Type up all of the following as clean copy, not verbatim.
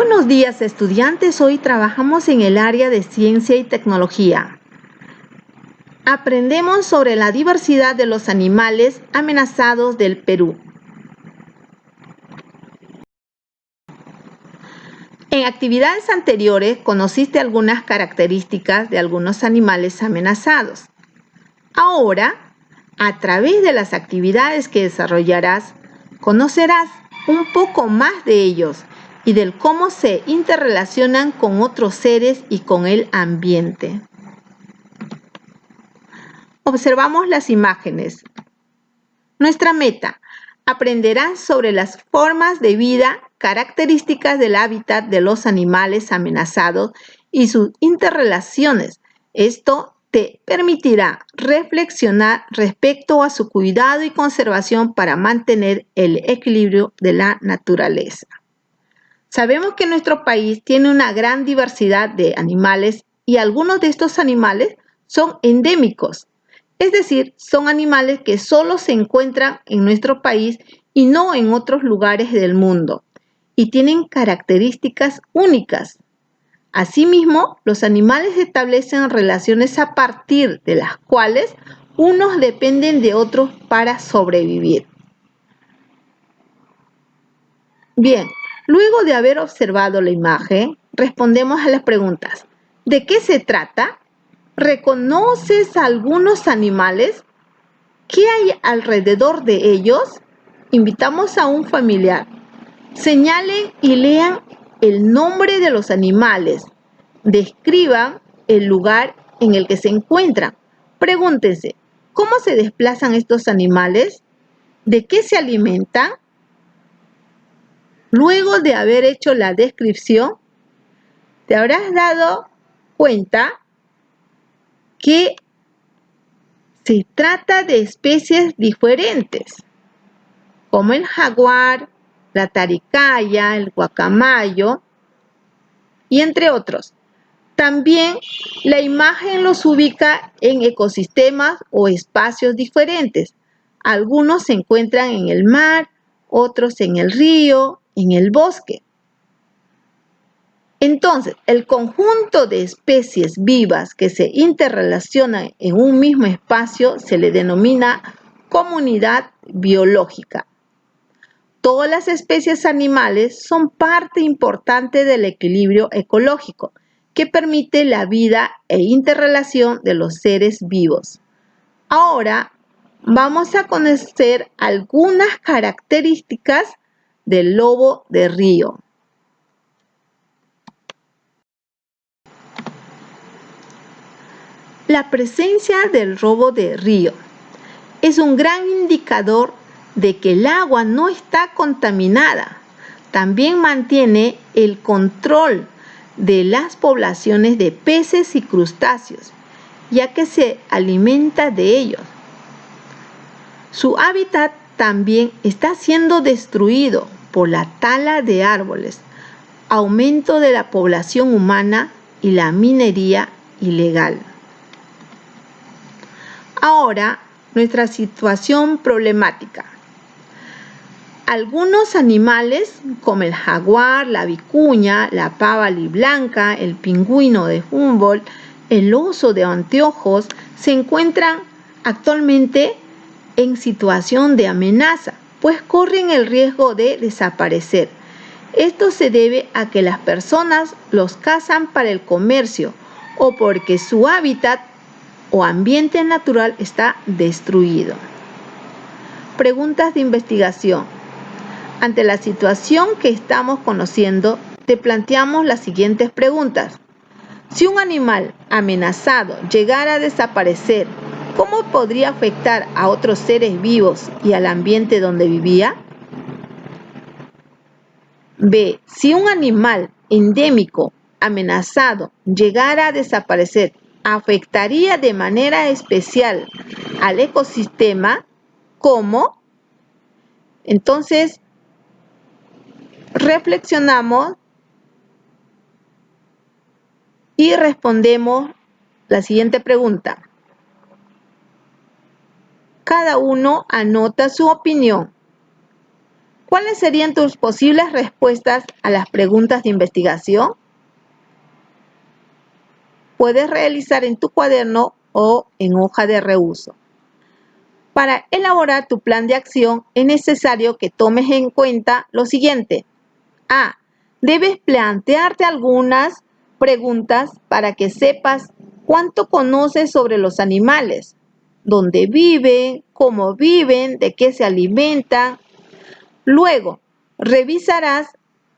Buenos días, estudiantes. Hoy trabajamos en el área de ciencia y tecnología. Aprendemos sobre la diversidad de los animales amenazados del Perú. En actividades anteriores conociste algunas características de algunos animales amenazados. Ahora, a través de las actividades que desarrollarás, conocerás un poco más de ellos y del cómo se interrelacionan con otros seres y con el ambiente. Observamos las imágenes. Nuestra meta: aprenderás sobre las formas de vida, características del hábitat de los animales amenazados y sus interrelaciones. Esto te permitirá reflexionar respecto a su cuidado y conservación para mantener el equilibrio de la naturaleza. Sabemos que nuestro país tiene una gran diversidad de animales y algunos de estos animales son endémicos, es decir, son animales que solo se encuentran en nuestro país y no en otros lugares del mundo, y tienen características únicas. Asimismo, los animales establecen relaciones a partir de las cuales unos dependen de otros para sobrevivir. Bien, luego de haber observado la imagen, respondemos a las preguntas. ¿De qué se trata? ¿Reconoces algunos animales? ¿Qué hay alrededor de ellos? Invitamos a un familiar. Señalen y lean el nombre de los animales. Describan el lugar en el que se encuentran. Pregúntense, ¿cómo se desplazan estos animales? ¿De qué se alimentan? Luego de haber hecho la descripción, te habrás dado cuenta que se trata de especies diferentes, como el jaguar, la taricaya, el guacamayo, y entre otros. También la imagen los ubica en ecosistemas o espacios diferentes. Algunos se encuentran en el mar, otros en el río, en el bosque. Entonces, el conjunto de especies vivas que se interrelacionan en un mismo espacio se le denomina comunidad biológica. Todas las especies animales son parte importante del equilibrio ecológico que permite la vida e interrelación de los seres vivos. Ahora vamos a conocer algunas características del lobo de río. La presencia del lobo de río es un gran indicador de que el agua no está contaminada. También mantiene el control de las poblaciones de peces y crustáceos, ya que se alimenta de ellos. Su hábitat también está siendo destruido por la tala de árboles, aumento de la población humana y la minería ilegal. Ahora, nuestra situación problemática. Algunos animales, como el jaguar, la vicuña, la pava blanca, el pingüino de Humboldt, el oso de anteojos, se encuentran actualmente en situación de amenaza, pues corren el riesgo de desaparecer. Esto se debe a que las personas los cazan para el comercio o porque su hábitat o ambiente natural está destruido. Preguntas de investigación. Ante la situación que estamos conociendo, te planteamos las siguientes preguntas. Si un animal amenazado llegara a desaparecer, ¿cómo podría afectar a otros seres vivos y al ambiente donde vivía? B. Si un animal endémico amenazado llegara a desaparecer, ¿afectaría de manera especial al ecosistema? ¿Cómo? Entonces, reflexionamos y respondemos la siguiente pregunta. Cada uno anota su opinión. ¿Cuáles serían tus posibles respuestas a las preguntas de investigación? Puedes realizar en tu cuaderno o en hoja de reuso. Para elaborar tu plan de acción es necesario que tomes en cuenta lo siguiente. A. Debes plantearte algunas preguntas para que sepas cuánto conoces sobre los animales, dónde viven, cómo viven, de qué se alimentan. Luego, revisarás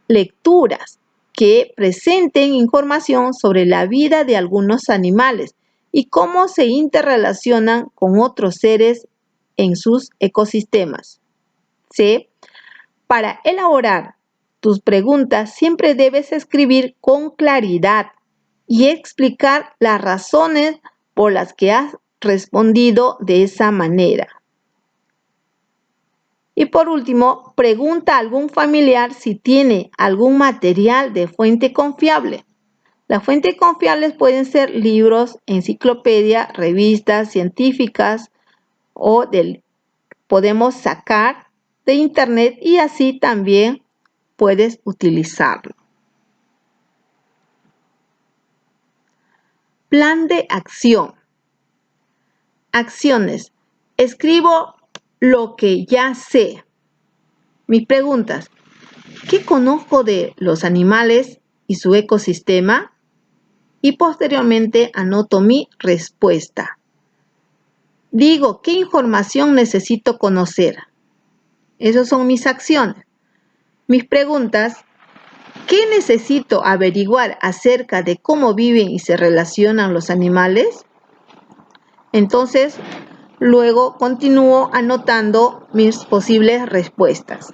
lecturas que presenten información sobre la vida de algunos animales y cómo se interrelacionan con otros seres en sus ecosistemas. C. Para elaborar tus preguntas siempre debes escribir con claridad y explicar las razones por las que has respondido de esa manera. Y por último, pregunta a algún familiar si tiene algún material de fuente confiable. Las fuentes confiables pueden ser libros, enciclopedias, revistas científicas o podemos sacar de internet y así también puedes utilizarlo. Plan de acción. Acciones. Escribo lo que ya sé. Mis preguntas. ¿Qué conozco de los animales y su ecosistema? Y posteriormente anoto mi respuesta. Digo, ¿qué información necesito conocer? Esas son mis acciones. Mis preguntas. ¿Qué necesito averiguar acerca de cómo viven y se relacionan los animales? Entonces, luego continúo anotando mis posibles respuestas.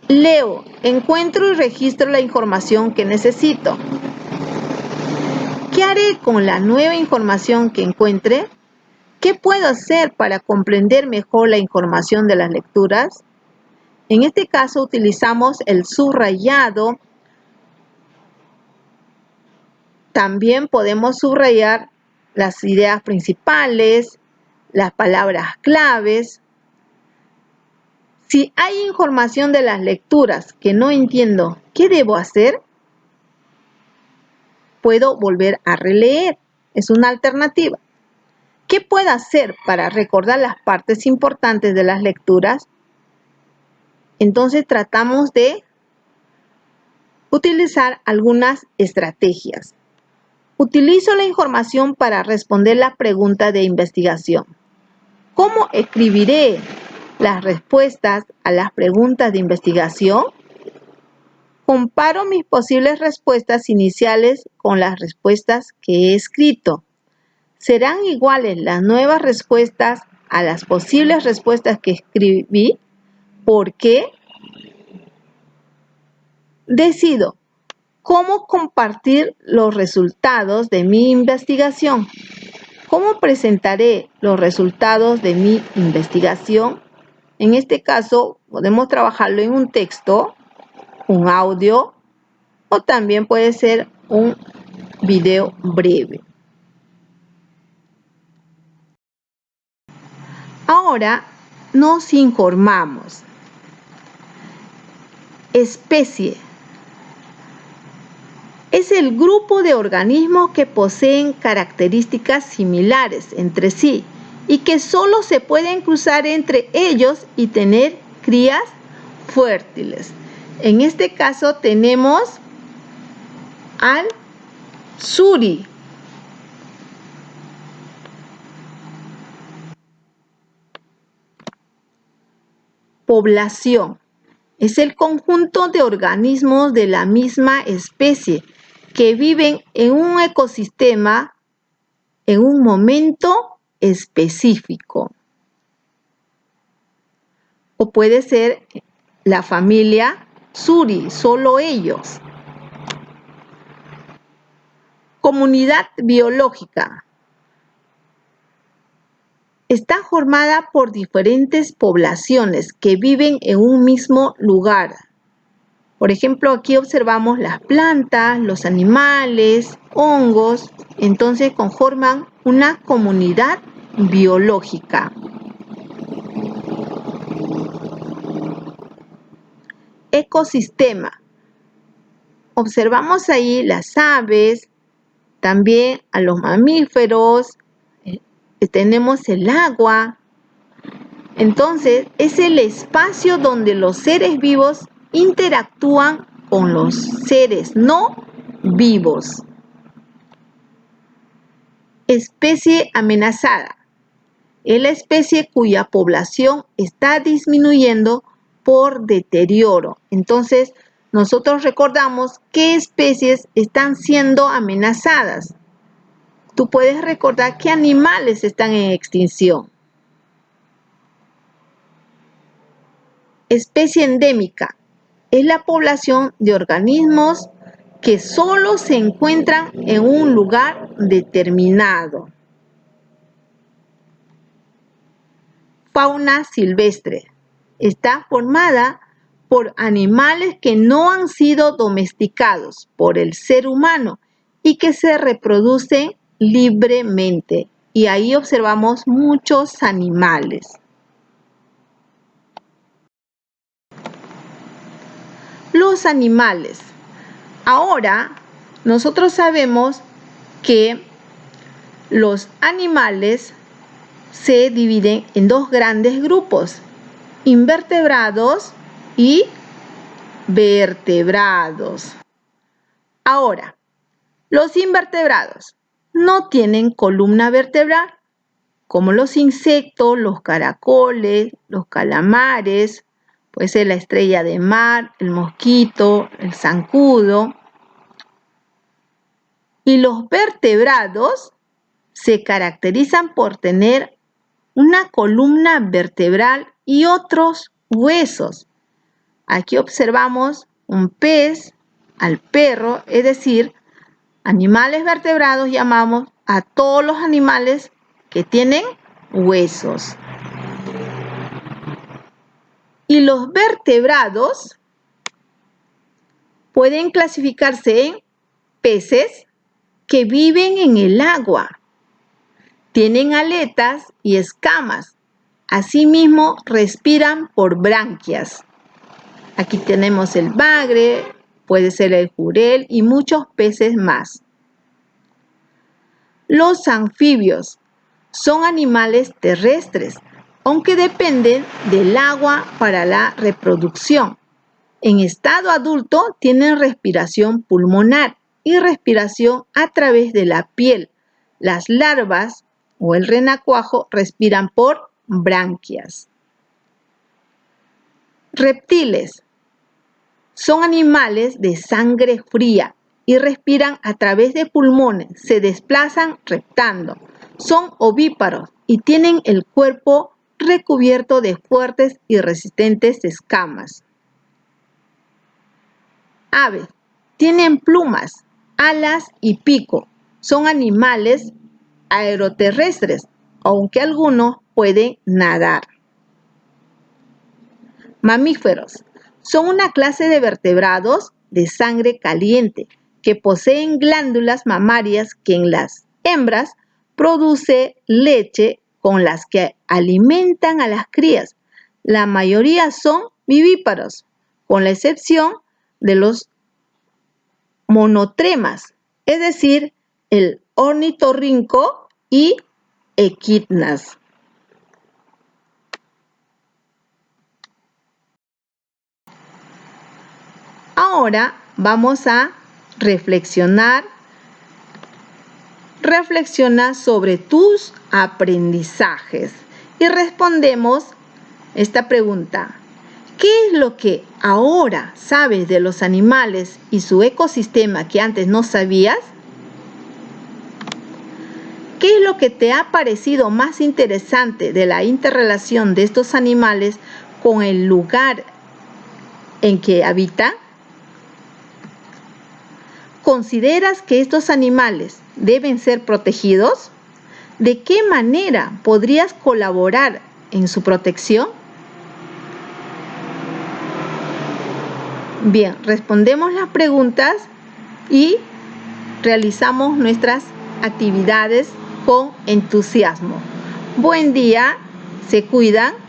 Leo, encuentro y registro la información que necesito. ¿Qué haré con la nueva información que encuentre? ¿Qué puedo hacer para comprender mejor la información de las lecturas? En este caso utilizamos el subrayado. También podemos subrayar las ideas principales, las palabras claves. Si hay información de las lecturas que no entiendo, ¿qué debo hacer? Puedo volver a releer. Es una alternativa. ¿Qué puedo hacer para recordar las partes importantes de las lecturas? Entonces tratamos de utilizar algunas estrategias. Utilizo la información para responder la pregunta de investigación. ¿Cómo escribiré las respuestas a las preguntas de investigación? Comparo mis posibles respuestas iniciales con las respuestas que he escrito. ¿Serán iguales las nuevas respuestas a las posibles respuestas que escribí? ¿Por qué? Decido cómo compartir los resultados de mi investigación. ¿Cómo presentaré los resultados de mi investigación? En este caso, podemos trabajarlo en un texto, un audio o también puede ser un video breve. Ahora nos informamos. Especie. Es el grupo de organismos que poseen características similares entre sí y que solo se pueden cruzar entre ellos y tener crías fértiles. En este caso tenemos al suri. Población. Es el conjunto de organismos de la misma especie que viven en un ecosistema en un momento específico. O puede ser la familia Suri, solo ellos. Comunidad biológica. Está formada por diferentes poblaciones que viven en un mismo lugar. Por ejemplo, aquí observamos las plantas, los animales, hongos, entonces conforman una comunidad biológica. ecosistema. Observamos ahí las aves, también a los mamíferos, tenemos el agua. Entonces, es el espacio donde los seres vivos interactúan con los seres no vivos. Especie amenazada. Es la especie cuya población está disminuyendo por deterioro. Entonces, nosotros recordamos qué especies están siendo amenazadas. Tú puedes recordar qué animales están en extinción. Especie endémica. Es la población de organismos que solo se encuentran en un lugar determinado. Fauna silvestre. Está formada por animales que no han sido domesticados por el ser humano y que se reproducen libremente. Y ahí observamos muchos animales. Los animales. Ahora, nosotros sabemos que los animales se dividen en dos grandes grupos, invertebrados y vertebrados. Ahora, los invertebrados no tienen columna vertebral, como los insectos, los caracoles, los calamares, puede ser la estrella de mar, el mosquito, el zancudo. Y los vertebrados se caracterizan por tener una columna vertebral y otros huesos. Aquí observamos un pez, al perro, es decir, animales vertebrados llamamos a todos los animales que tienen huesos. Y los vertebrados pueden clasificarse en peces que viven en el agua. Tienen aletas y escamas. Asimismo, respiran por branquias. Aquí tenemos el bagre, puede ser el jurel y muchos peces más. Los anfibios son animales terrestres, aunque dependen del agua para la reproducción. En estado adulto tienen respiración pulmonar y respiración a través de la piel. Las larvas o el renacuajo respiran por branquias. Reptiles son animales de sangre fría y respiran a través de pulmones, se desplazan reptando. Son ovíparos y tienen el cuerpo recubierto de fuertes y resistentes escamas. Aves tienen plumas, alas y pico. Son animales aeroterrestres, aunque algunos pueden nadar. Mamíferos son una clase de vertebrados de sangre caliente que poseen glándulas mamarias que en las hembras produce leche con las que alimentan a las crías. La mayoría son vivíparos, con la excepción de los monotremas, es decir, el ornitorrinco y equidnas. Ahora vamos a reflexionar. Reflexiona sobre tus aprendizajes y respondemos esta pregunta. ¿Qué es lo que ahora sabes de los animales y su ecosistema que antes no sabías? ¿Qué es lo que te ha parecido más interesante de la interrelación de estos animales con el lugar en que habitan? ¿Consideras que estos animales deben ser protegidos? ¿De qué manera podrías colaborar en su protección? Bien, respondemos las preguntas y realizamos nuestras actividades con entusiasmo. Buen día, se cuidan.